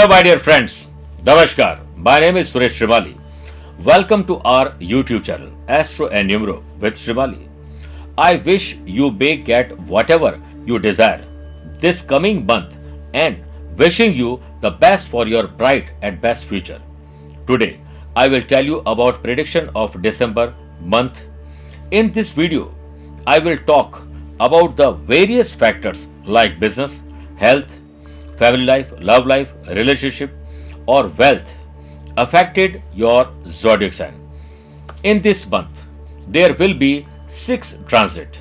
Hello, my dear friends. Namaskar. My name is Suresh Shrimali. Welcome to our YouTube channel, Astro and Numero with Shrimali. I wish you may get whatever you desire this coming month and wishing you the best for your bright and best future. Today, I will tell you about prediction of December month. In this video, I will talk about the various factors like business, health, family life, love life, relationship, or wealth affected your zodiac sign. In this month, there will be 6 transit.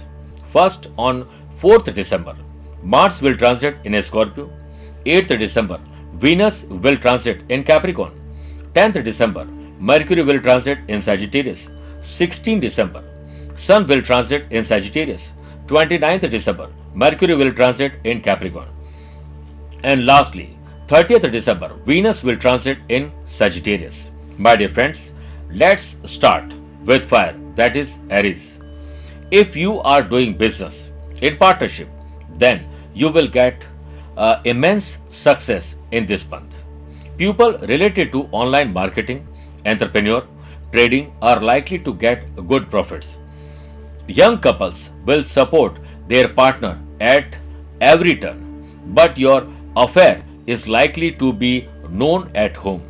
First on 4th December, Mars will transit in Scorpio. 8th December, Venus will transit in Capricorn. 10th December, Mercury will transit in Sagittarius. 16th December, Sun will transit in Sagittarius. 29th December, Mercury will transit in Capricorn. And lastly, 30th December, Venus will transit in Sagittarius. My dear friends, let's start with fire, that is Aries. If you are doing business in partnership, then you will get immense success in this month. People related to online marketing, entrepreneur, trading are likely to get good profits. Young couples will support their partner at every turn, but your affair is likely to be known at home.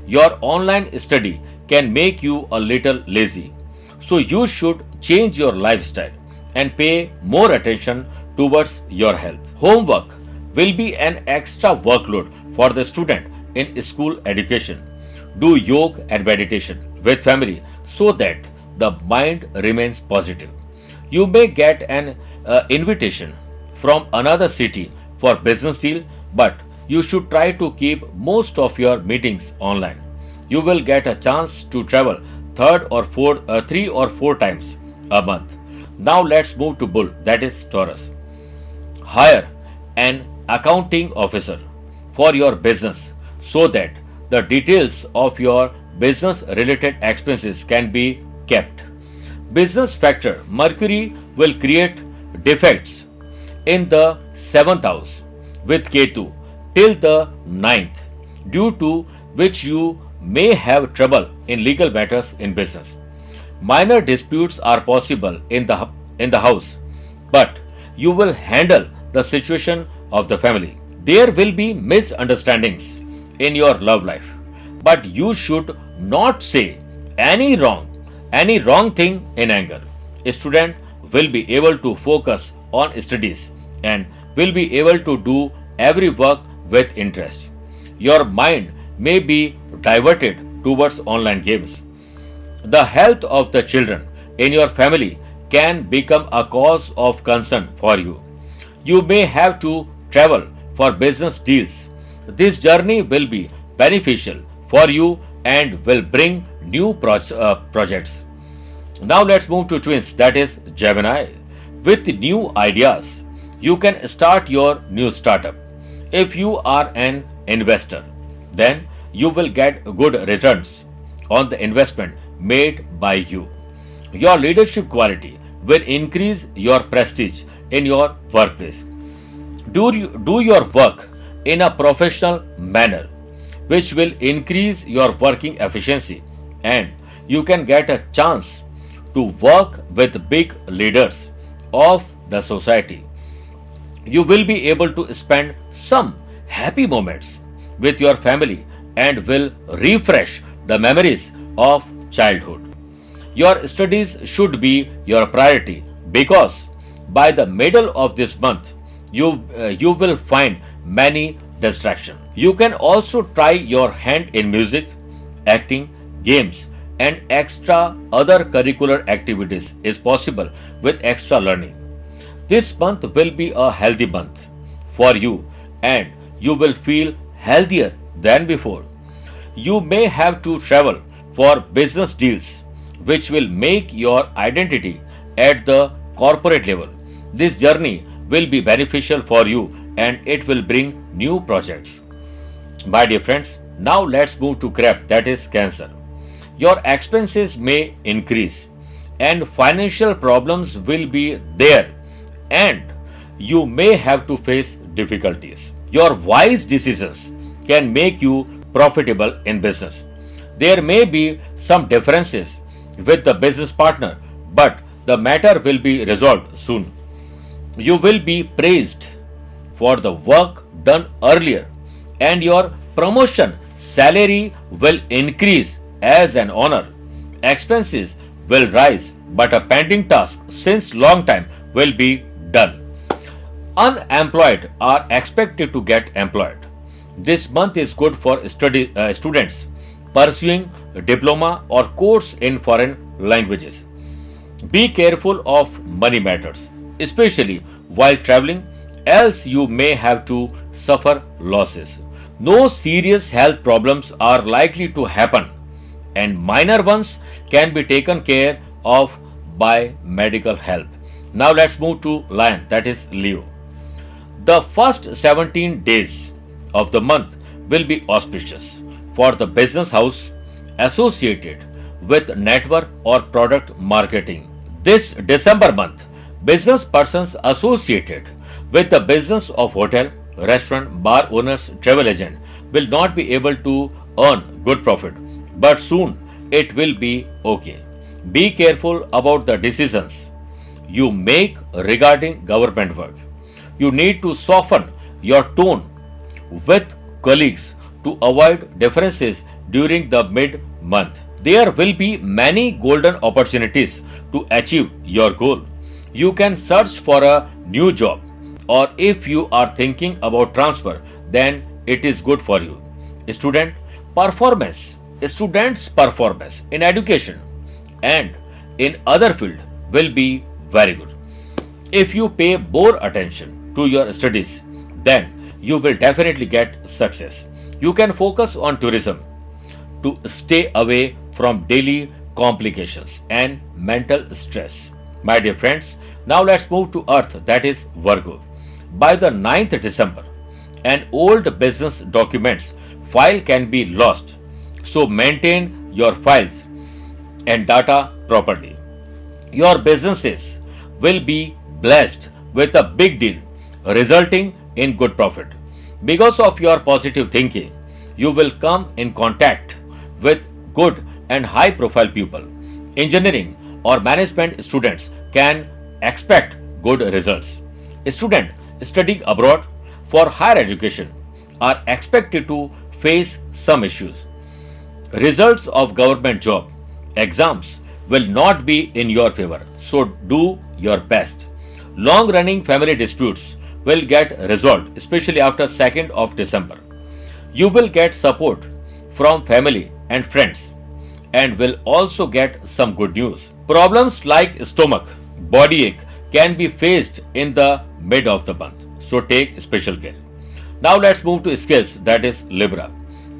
Your online study can make you a little lazy, so you should change your lifestyle and pay more attention towards your health. Homework will be an extra workload for the student in school education. Do yoga and meditation with family so that the mind remains positive. You may get an invitation from another city for business deal, but you should try to keep most of your meetings online. You will get a chance to travel 3 or 4 times a month. Now let's move to Bull, that is Taurus. Hire an accounting officer for your business so that the details of your business related expenses can be kept. Business factor Mercury will create defects in the 7th house with Ketu till the 9th, due to which you may have trouble in legal matters in business. Minor disputes are possible in the house, but you will handle the situation of the family. There will be misunderstandings in your love life, but you should not say any wrong thing in anger. A student will be able to focus on studies and will be able to do every work with interest. Your mind may be diverted towards online games. The health of the children in your family can become a cause of concern for you. You may have to travel for business deals. This journey will be beneficial for you and will bring new projects. Now let's move to twins, that is Gemini. With new ideas, you can start your new startup. If you are an investor, then you will get good returns on the investment made by you. Your leadership quality will increase your prestige in your workplace. Do your work in a professional manner, which will increase your working efficiency, and you can get a chance to work with big leaders of the society. You will be able to spend some happy moments with your family and will refresh the memories of childhood. Your studies should be your priority because by the middle of this month, you will find many distractions. You can also try your hand in music, acting, games, and extra other curricular activities is possible with extra learning. This month will be a healthy month for you and you will feel healthier than before. You may have to travel for business deals, which will make your identity at the corporate level. This journey will be beneficial for you and it will bring new projects. My dear friends, now let's move to Crab, that is Cancer. Your expenses may increase and financial problems will be there, and you may have to face difficulties. Your wise decisions can make you profitable in business. There may be some differences with the business partner, but the matter will be resolved soon. You will be praised for the work done earlier, and your promotion salary will increase as an honor. Expenses will rise, but a pending task since long time will be done. Unemployed are expected to get employed. This month is good for students pursuing a diploma or course in foreign languages. Be careful of money matters, especially while traveling, else you may have to suffer losses. No serious health problems are likely to happen, and minor ones can be taken care of by medical help. Now let's move to Lion, that is Leo. The first 17 days of the month will be auspicious for the business house associated with network or product marketing. This December month, business persons associated with the business of hotel, restaurant, bar owners, travel agent will not be able to earn good profit, but soon it will be okay. Be careful about the decisions you make regarding government work. You need to soften your tone with colleagues to avoid differences during the mid month. There will be many golden opportunities to achieve your goal. You can search for a new job, or if you are thinking about transfer, then it is good for you. Student performance. Students' performance in education and in other field will be very good. If you pay more attention to your studies, then you will definitely get success. You can focus on tourism to stay away from daily complications and mental stress. My dear friends, now let's move to Earth, that is Virgo. By the 9th December, an old business documents file can be lost, so maintain your files and data properly. Your businesses will be blessed with a big deal, resulting in good profit. Because of your positive thinking, you will come in contact with good and high profile people. Engineering or management students can expect good results. Students studying abroad for higher education are expected to face some issues. Results of government job exams will not be in your favor, so do your best. Long running family disputes will get resolved, especially after 2nd of December. You will get support from family and friends and will also get some good news. Problems like stomach, body ache can be faced in the mid of the month, so take special care. Now let's move to skills, that is Libra.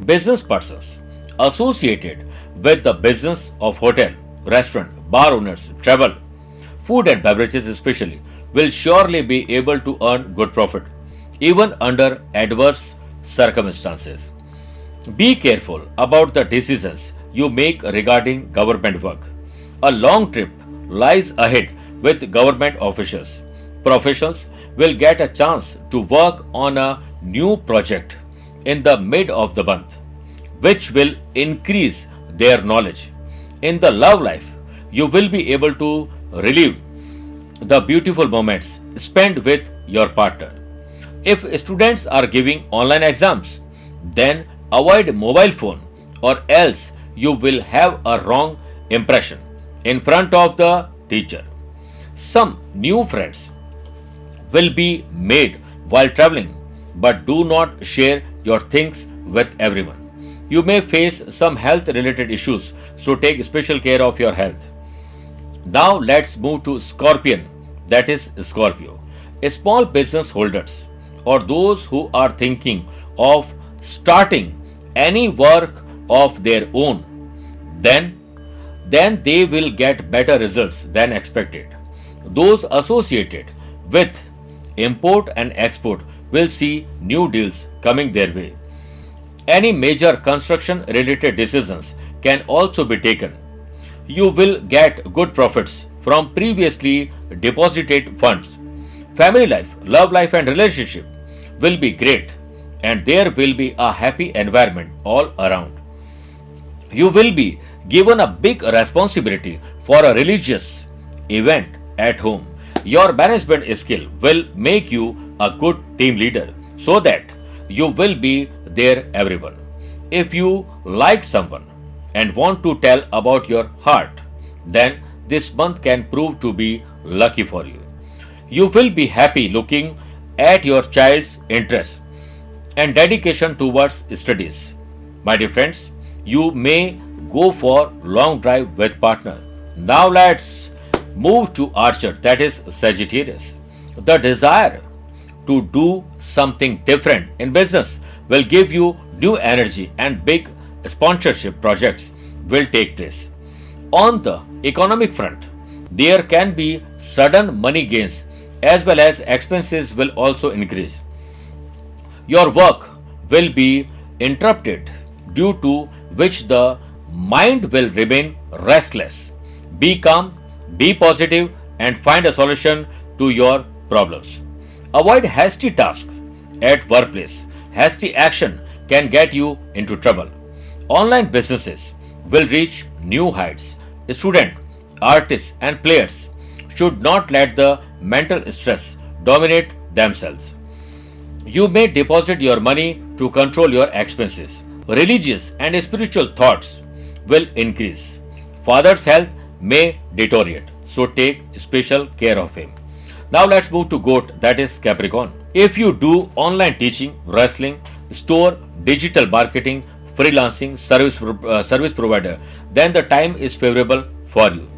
Business persons associated with the business of hotel, restaurant, bar owners, travel, food and beverages especially will surely be able to earn good profit even under adverse circumstances. Be careful about the decisions you make regarding government work. A long trip lies ahead with government officials. Professionals will get a chance to work on a new project in the mid of the month, which will increase their knowledge. In the love life, you will be able to relive the beautiful moments spent with your partner. If students are giving online exams, then avoid mobile phone or else you will have a wrong impression in front of the teacher. Some new friends will be made while traveling, but do not share your things with everyone. You may face some health related issues, so take special care of your health. Now let's move to Scorpion, that is Scorpio. Small business holders or those who are thinking of starting any work of their own, then they will get better results than expected. Those associated with import and export will see new deals coming their way. Any major construction related decisions can also be taken. You will get good profits from previously deposited funds. Family life, love life, and relationship will be great, and there will be a happy environment all around. You will be given a big responsibility for a religious event at home. Your management skill will make you a good team leader so that you will be there everyone. If you like someone and want to tell about your heart, then this month can prove to be lucky for you. You will be happy looking at your child's interest and dedication towards studies. My dear friends, you may go for long drive with partner. Now let's move to Archer, that is Sagittarius. The desire to do something different in business will give you new energy and big sponsorship projects will take place. On the economic front, there can be sudden money gains as well as expenses will also increase. Your work will be interrupted due to which the mind will remain restless. Be calm, be positive, and find a solution to your problems. Avoid hasty tasks at workplace. Hasty action can get you into trouble. Online businesses will reach new heights. Students, artists, and players should not let the mental stress dominate themselves. You may deposit your money to control your expenses. Religious and spiritual thoughts will increase. Father's health may deteriorate, so take special care of him. Now let's move to Goat, that is Capricorn. If you do online teaching, wrestling, store, digital marketing, freelancing, service provider, then the time is favorable for you.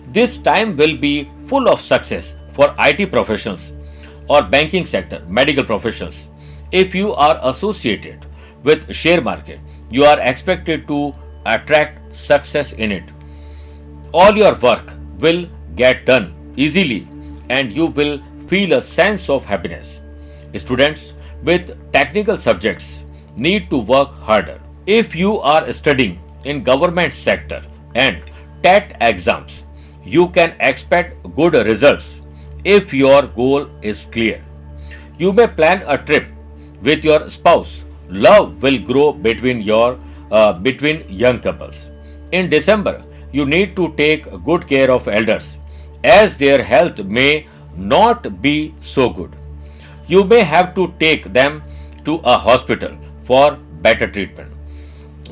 This time will be full of success for IT professionals or banking sector, medical professionals. If you are associated with share market, you are expected to attract success in it. All your work will get done easily and you will feel a sense of happiness. Students with technical subjects need to work harder. If you are studying in government sector and TET exams, you can expect good results if your goal is clear. You may plan a trip with your spouse. Love will grow between young couples. In December, you need to take good care of elders as their health may not be so good. You may have to take them to a hospital for better treatment.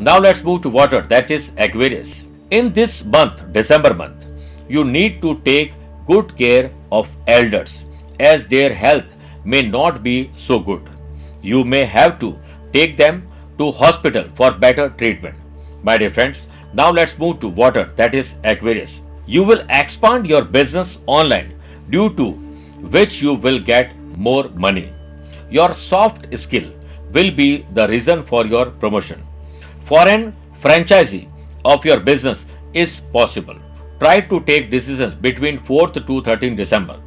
Now let's move to water, that is Aquarius. In this month, December month, you need to take good care of elders as their health may not be so good. You may have to take them to hospital for better treatment. My dear friends, now let's move to water, that is Aquarius. You will expand your business online due to which you will get more money. Your soft skill will be the reason for your promotion. Foreign franchisee of your business is possible. Try to take decisions between 4th to 13th December.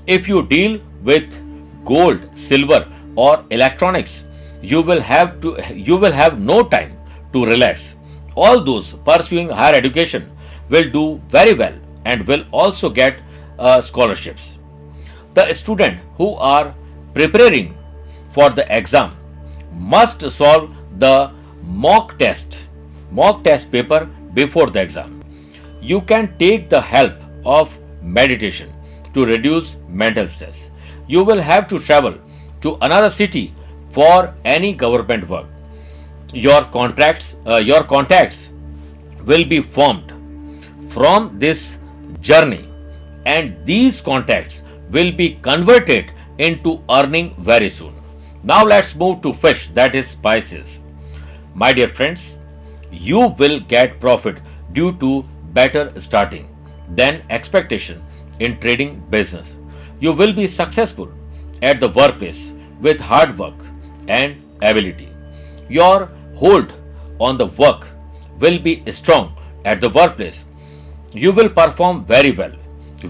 If you deal with gold, silver or electronics, you will have no time to relax. All those pursuing higher education will do very well and will also get scholarships. The student who are preparing for the exam must solve the mock test paper before the exam. You can take the help of meditation to reduce mental stress. You will have to travel to another city for any government work. Your contacts will be formed from this journey, and these contacts will be converted into earning very soon. Now let's move to fish, that is Pisces. My dear friends, you will get profit due to better starting than expectation in trading business. You will be successful at the workplace with hard work and ability. Your hold on the work will be strong at the workplace. You will perform very well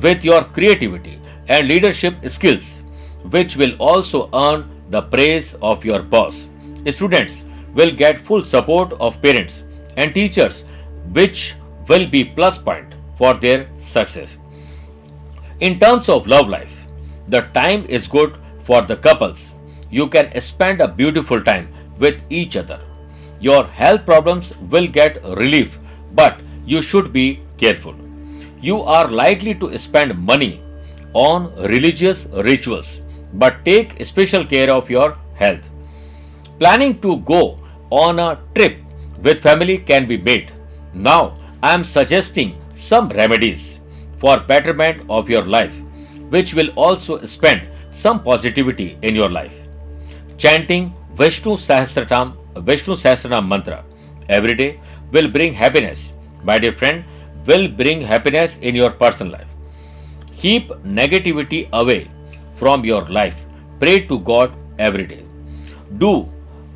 with your creativity and leadership skills, which will also earn the praise of your boss. Students will get full support of parents and teachers, which will be plus point for their success. In terms of love life, the time is good for the couples. you can spend a beautiful time with each other. Your health problems will get relief, but you should be careful. You are likely to spend money on religious rituals, but take special care of your health. Planning to go on a trip with family can be made. Now, I am suggesting some remedies for betterment of your life, which will also spend some positivity in your life. Chanting Vishnu Sahasranam mantra every day will bring happiness. My dear friend, will bring happiness in your personal life. Keep negativity away from your life. Pray to God every day. Do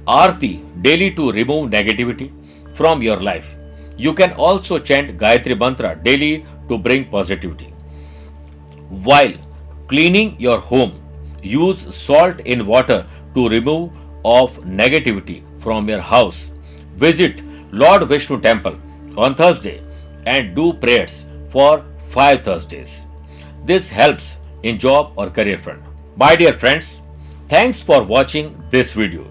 Aarti daily to remove negativity from your life. You can also chant Gayatri Mantra daily to bring positivity. While cleaning your home, use salt in water to remove of negativity from your house. Visit Lord Vishnu temple on Thursday and do prayers for 5 Thursdays. This helps in job or career front. My dear friends, thanks for watching this video.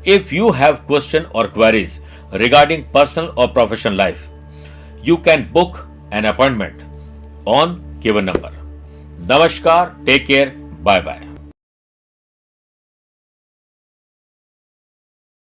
If you have questions or queries regarding personal or professional life, you can book an appointment on given number. Namaskar, take care, bye bye.